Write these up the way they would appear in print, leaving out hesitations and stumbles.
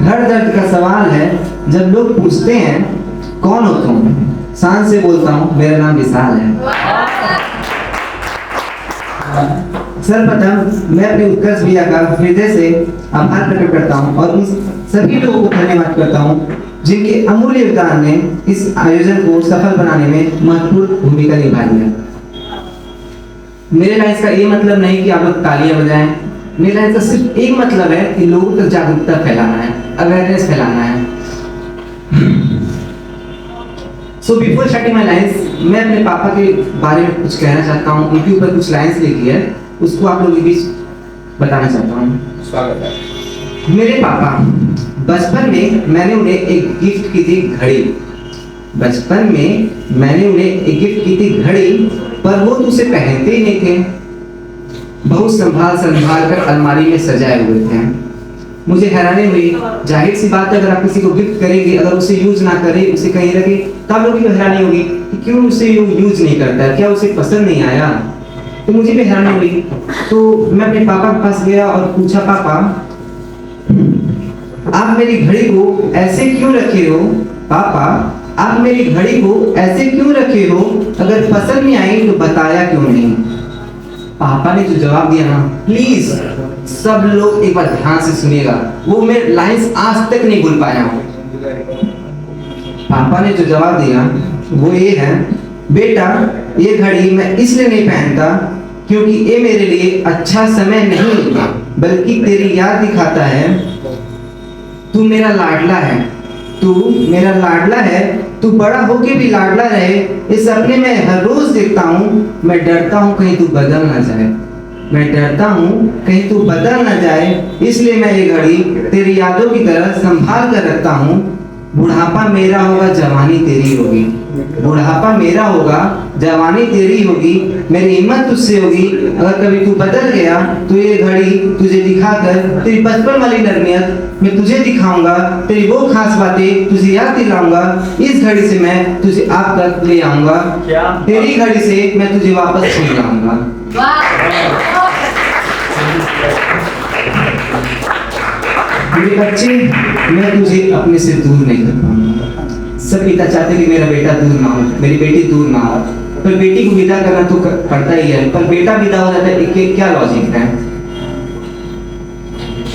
घर दर्द का सवाल है। जब लोग पूछते हैं कौन हो तुम, शान से बोलता हूँ मेरा नाम विशाल है। सर्वप्रथम मैं अपने उत्कर्ष भैया का हृदय से आभार प्रकट करता हूँ और उन सभी लोगों को धन्यवाद करता हूँ जिनके अमूल्य योगदान ने इस आयोजन को सफल बनाने में महत्वपूर्ण भूमिका निभाई है। मेरे लाइफ का ये मतलब नहीं कि आप लोग तालियां बजाएं। मेरे लाइफ का सिर्फ एक मतलब है कि लोगों तक जागरूकता फैलाना है, अवेयरनेस फैलाना है। So before starting my lines, मैं अपने पापा के बारे में कुछ कहना चाहता हूँ। उनके ऊपर कुछ लाइन्स लिखी है, उसको आप लोगों के बीच बताना चाहता हूँ। स्वागत है। मेरे पापा, बचपन में मैंने उन्हें एक गिफ्ट की थी घड़ी। बचपन में मैंने उन्हें एक गिफ्ट की थी घड़ी, पर वो तो उसे पहनते ही नहीं थे। बहुत संभाल संभाल कर अलमारी में सजाए हुए थे। मुझे हैरानी हुई। जाहिर सी बात है, अगर आप किसी को गिफ्ट करेंगे, अगर उसे यूज ना करें, उसे कहीं रखे, तो आप लोगों की हैरानी होगी कि क्यों उसे यूज नहीं करता, क्या उसे पसंद नहीं आया। तो मुझे भी हैरानी हुई। तो मैं अपने पापा के पास गया और पूछा, पापा आप मेरी घड़ी को ऐसे क्यों रखे हो? पापा आप मेरी घड़ी को ऐसे क्यों रखे हो? अगर पसंद नहीं आई तो बताया क्यों नहीं? पापा ने जो जवाब दिया ना, प्लीज सब लोग एक बार ध्यान से सुनिएगा, वो मैं लाइंस आज तक नहीं भूल पाया हूँ। पापा ने जो जवाब दिया वो ये है, बेटा ये घड़ी मैं इसलिए नहीं पहनता क्योंकि ये मेरे लिए अच्छा समय नहीं, बल्कि तेरी याद दिखाता है। तू मेरा लाडला है, तू मेरा लाडला है, तू बड़ा होके भी लाडला रहे। इस सपने में हर रोज देखता हूँ। मैं डरता हूँ कहीं तू बदल ना जाए, मैं डरता हूँ कहीं तू बदल ना जाए, इसलिए मैं ये घड़ी तेरी यादों की तरह संभाल कर रखता हूँ। बुढ़ापा मेरा होगा, जवानी तेरी होगी। बुढ़ापा मेरा होगा, जवानी तेरी होगी। मेरी हिम्मत तुझसे होगी। अगर कभी तू बदल गया तो ये घड़ी तुझे दिखाकर तेरी बचपन वाली नरमियत मैं तुझे दिखाऊंगा। तेरी वो खास बातें तुझे याद दिलाऊंगा। इस घड़ी से मैं तुझे आप तक ले आऊंगा। तेरी घड़ी से मैं तुझे वापस छीन लाऊंगा। मेरे बच्चे, मैं तुझे अपने से दूर नहीं कर पाऊंगा। सब पिता चाहते कि मेरा बेटा दूर ना हो, मेरी बेटी दूर ना हो, पर बेटी को विदा करना तो पड़ता ही है। पर बेटा विदा हो जाता है, क्या लॉजिक है?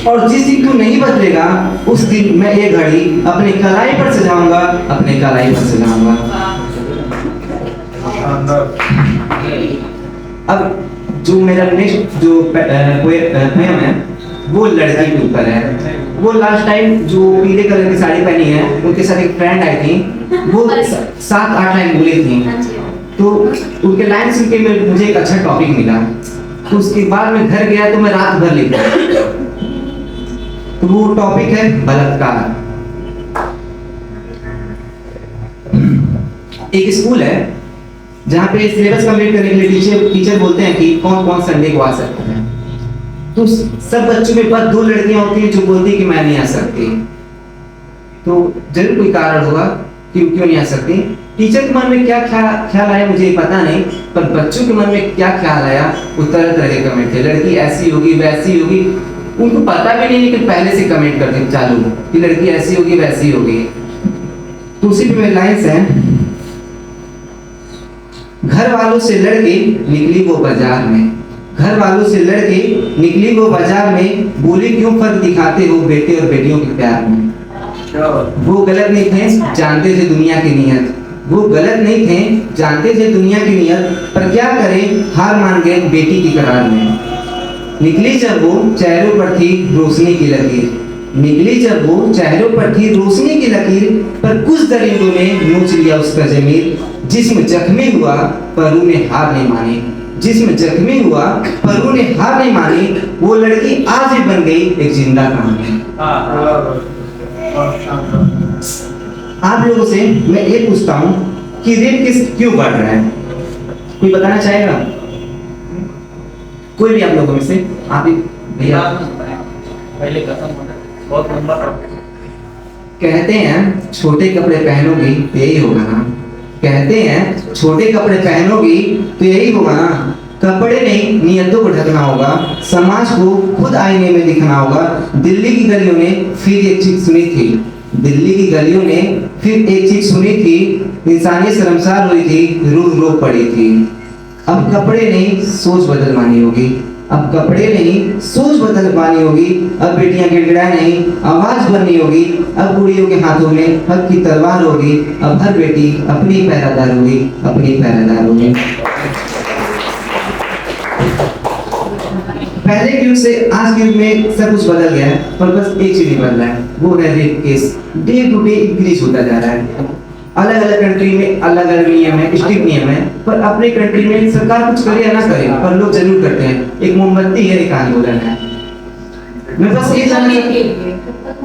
और जिस दिन तू नहीं बदलेगा उस दिन मैं ये घड़ी अपने कलाई पर सजाऊंगा, अपने कलाई पर सजाऊंगा। अब जो मेरा नेक्स्ट जो पोएम है वो लड़की के ऊपर है। वो लास्ट टाइम जो पीले कलर की साड़ी पहनी है, उनके साथ एक फ्रेंड आई थी, वो 7-8 लाइन बोली थी। तो उनके लाइन सुन के मुझे एक अच्छा टॉपिक मिला। तो उसके बाद मैं घर गया तो मैं रात भर लिखा। तो वो टॉपिक है बलात्कार। एक स्कूल है जहाँ पे सिलेबस कंप्लीट करने के लिए टीचर बोलते हैं कि कौन कौन संडे को आ सकता है। तो सब बच्चों में बस 2 लड़कियां होती हैं जो बोलती हैं कि मैं नहीं आ सकती। तो जरूर कोई कारण होगा कि क्यों नहीं आ सकती। टीचर के मन में क्या ख्याल आया मुझे पता नहीं, पर बच्चों के मन में क्या ख्याल आया वो तरह तरह के कमेंट थे। लड़की ऐसी होगी, वैसी होगी। उनको पता भी नहीं कि पहले से कमेंट करते चालू कि लड़की ऐसी होगी, वैसी होगी। तो उसी पे लाइन्स है, घर वालों से लड़के निकली वो बाजार में, घर वालों से लड़के निकली वो बाजार में, बोली क्यों फर्क दिखाते हो बेटे और बेटियों के प्यार में। वो गलत नहीं थे, जानते थे दुनिया की नीयत। वो गलत नहीं थे, जानते थे दुनिया की नीयत, पर क्या करें हार मान गए बेटी की करार में। निकली जब वो चेहरों पर थी रोशनी की लकीर, निकली जब वो चेहरों पर थी रोशनी की लकीर, पर कुछ दरिंदों ने नोच लिया उसका जमीर। जिस्म जख्मी हुआ पर उन्हें हार नहीं मानी, जिस्म जख्मी हुआ पर उन्हें हार नहीं मानी। वो लड़की आज भी बन गई एक जिंदा कहानी। आप लोगों से मैं ये पूछता हूँ कि रेप केस क्यों बढ़ रहा है? कोई बताना चाहेगा? कोई भी आप लोगों में से? आप ही भैया पहले खत्म होना बहुत लंबा। कहते हैं छोटे कपड़े पहनोगी तो यही होगा ना। कहते हैं छोटे कपड़े पहनोगी तो यही होगा ना। कपड़े नहीं, नियतों को ढकना होगा, समाज को खुद आईने में दिखना होगा। दिल्ली की गलियों ने फिर एक चीज सुनी थी, दिल्ली की गलियों ने फिर एक चीज सुनी थी, इंसानियत शर्मसार हुई थी, रूह रो पड़ी थी। अब कपड़े नहीं सोच बदलवानी होगी, अब कपड़े नहीं सोच बदलवानी होगी। अब बेटियां गिड़गिड़ाए नहीं आवाज बननी होगी। अब कुड़ियों के हाथों में हक की तलवार होगी। अब हर बेटी अपनी पहरादार होगी, अपनी पहरादार होगी। पहले के युग से आज के युग में सब कुछ बदल गया है, पर बस एक चीज नहीं बदला है, वो है rape case. Day to day increase होता जा रहा है। अलग अलग कंट्री में अलग अलग नियम है, स्ट्रिक्ट नियम है, पर अपने कंट्री में सरकार कुछ करे या ना करे, पर लोग जरूर करते हैं। एक मोमबत्ती है, एक आंदोलन है। मैं बस ये जानना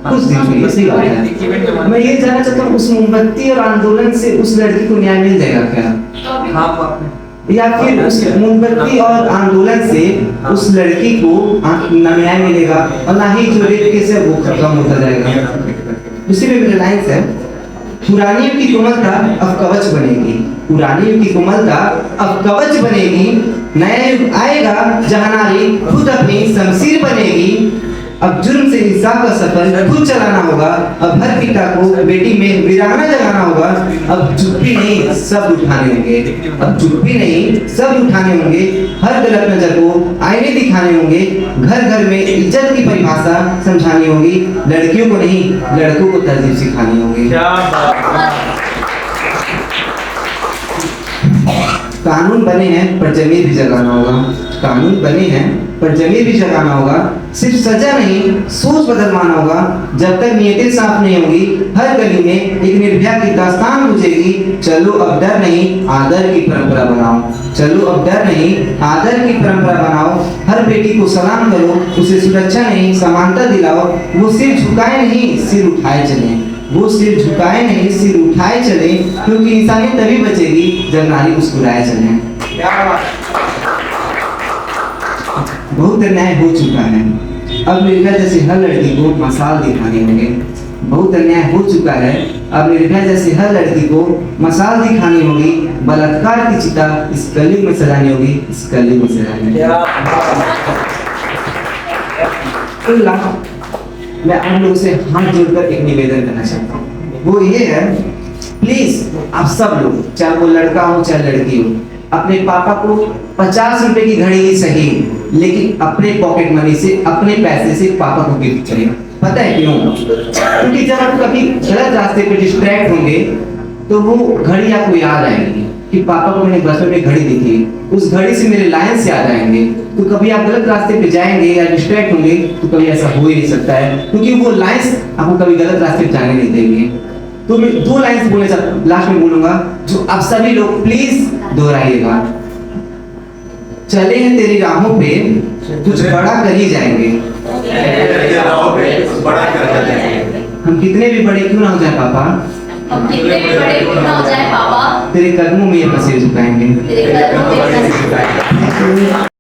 कुछ दिन के लिए सही बात है, मैं ये जानना चाहता हूँ उस मोमबत्ती और आंदोलन से उस लड़की को न्याय मिल जाएगा क्या? या फिर उस मोमबत्ती और आंदोलन से उस लड़की को ना न्याय मिलेगा और ना ही जो रेप केस है वो खत्म होता जाएगा। उसी में मेरा लाइन्स है, पुरानी युग की कोमलता अब कवच बनेगी, पुरानी युग की कोमलता अब कवच बनेगी। नया युग आएगा जहां नारी खुद अपनी शमशीर बनेगी। अब जुर्म से इंसाफ का सफर खुद चलाना होगा। अब हर पिता को बेटी में वीरांगना जगाना होगा। अब चुप्पी नहीं सब उठाने होंगे, अब चुप्पी नहीं सब उठाने होंगे। हर गलत नजर को आईने दिखाने होंगे। घर घर में इज्जत की परिभाषा समझानी होगी। लड़कियों को नहीं लड़कों को तहजीब सिखानी होगी। कानून बने हैं पर जमीर भी जगाना होगा, कानून बने हैं पर जमीर भी जगाना होगा। सिर्फ सजा नहीं सोच बदलवाना होगा। जब तक नियतें साफ नहीं होंगी हर गली में एक निर्भया की दास्तान गुजेगी। चलो अब डर नहीं आदर की परंपरा बनाओ, चलो अब डर नहीं आदर की परंपरा बनाओ। हर बेटी को सलाम करो, उसे सुरक्षा नहीं समानता दिलाओ। वो सिर झुकाए नहीं सिर उठाए चले, वो सिर झुकाए नहीं सिर उठाए चले, क्योंकि इंसानियत तभी बचेगी जब नारी मुस्कुराए चले। बहुत अन्याय हो चुका है, अब निर्भया जैसे हर लड़की को मसाल दिखाने होंगे। बहुत अन्याय हो चुका है, अब निर्भया जैसे हर लड़की को मसाल दिखानी होगी। बलात्कार की चिता इस कलयुग में सजानी होगी, इस कलयुग में सजानी होगी। मैं आप लोगों से हाथ जोड़कर एक निवेदन करना चाहता हूँ, वो ये है प्लीज आप सब लोग, चाहे वो लड़का हो चाहे लड़की हो, अपने पापा को 50 रुपए की घड़ी ही सही लेकिन अपने पॉकेट मनी से अपने पैसे से पापा को गिफ्ट करें। पता है क्यों? क्योंकि जब आप कभी गलत रास्ते पे डिस्ट्रैक्ट होंगे तो वो घड़ी आपको याद आएगी कि पापा को मैंने बचपन में घड़ी दी थी, उस घड़ी से मेरे लाइन्स याद आएंगे। तो कभी आप गलत रास्ते पे जाएंगे या डिस्ट्रैक्ट होंगे तो कभी ऐसा हो ही नहीं सकता है, क्योंकि वो लाइन्स आपको कभी गलत रास्ते पे जाने नहीं देंगे। तो मैं 2 लाइन्स बोलने लास्ट में बोलूंगा जो आप सभी लोग प्लीज दोहराइएगा। चले हैं तेरी राहों पे कुछ बड़ा कर ही जाएंगे। हम कितने भी बड़े क्यों ना हो जाए पापा, हम कितने भी बड़े क्यों ना हो जाए पापा, तेरे कदमों में ये पसेर झुकाएंगे। तेरे कदमों में